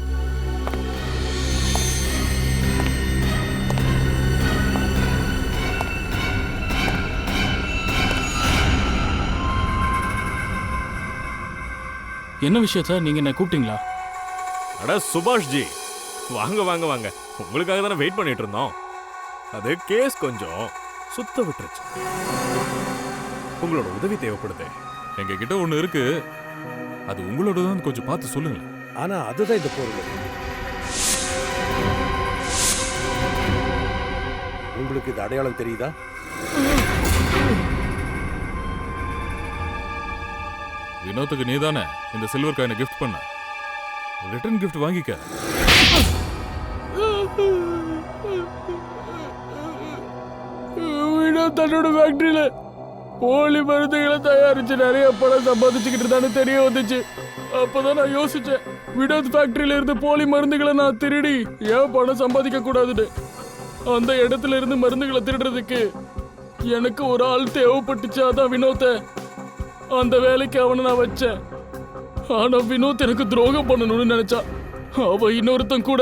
என்ன விஷயம் சார், நீங்க என்ன கூப்பிட்டீங்களா? அட சுபாஷ் ஜி, வாங்க வாங்க வாங்க. உங்களுக்காக தானே வெயிட் பண்ணிட்டு இருந்தோம். அது கேஸ் கொஞ்சம் சுத்த விட்டுருச்சு. உங்களோட உதவி தேவைப்படுது. எங்க கிட்ட ஒண்ணு இருக்கு, அது உங்களோட தான், கொஞ்சம் பார்த்து சொல்லுங்க. ஆனா அதுதான் இந்த பொருள். உங்களுக்கு இது அடையாளம் தெரியுதா? வினோத்துக்கு நீதானே இந்த சில்வர் காயினை கிஃப்ட் பண்ண. ரிட்டர்ன் கிஃப்ட் வாங்கிக்க. வினோத் தன்னோட ஃபேக்டரியில போலி மருந்துகளை தயாரிச்சு நிறைய பணம் சம்பாதிச்சுக்கிட்டு தானே தெரிய வந்துச்சு. அப்பதான் நான் யோசிச்சேன், வினோத் ஃபேக்டரியில இருந்து போலி மருந்துகளை நான் திருடி ஏன் பணம் சம்பாதிக்க கூடாதுன்னு. அந்த இடத்துல இருந்து மருந்துகளை திருடுறதுக்கு எனக்கு ஒரு ஆள் தேவைப்பட்டுச்சு. அதான் வினோத்தை அந்த வேலைக்கு அவனை நான் வச்சேன். ஆனா வினோத் எனக்கு துரோகம் பண்ணணும்னு நினைச்சா. அவ இன்னொருத்தன் கூட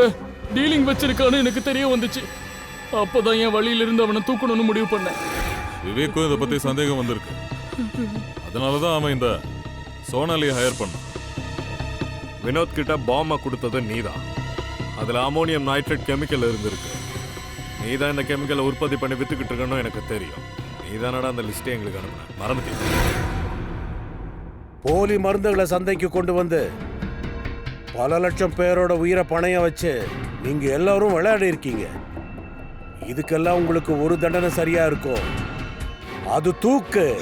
டீலிங் வச்சிருக்கான்னு எனக்கு தெரிய வந்துச்சு. அப்பதான் என் வழியில இருந்து அவனை தூக்கணும்னு முடிவு பண்ணேன். விவேக்கும் இதை பத்தி சந்தேகம் வந்திருக்கு. அதனாலதான் அவன் இந்த சோனாலியை ஹையர் பண்ணான். வினோத் கிட்ட பாம்பை கொடுத்தது நீதான். அதுல அமோனியம் நைட்ரேட் கெமிக்கல் இருந்திருக்கு. நீதான் இந்த கெமிக்கலை உற்பத்தி பண்ணி வித்துக்கிட்டு இருக்கணும் எனக்கு தெரியும். நீதானடா அந்த லிஸ்ட்டே எங்களுக்கு அனுப்புன. மறந்துட்டீங்க. போலி மருந்துகளை சந்தைக்கு கொண்டு வந்து பல லட்சம் பேரோட உயிரை பணையம் வச்சு நீங்க எல்லாரும் விளையாடி இருக்கீங்க. இதுக்கெல்லாம் உங்களுக்கு ஒரு தண்டனை சரியா இருக்கும். அது தூக்கு.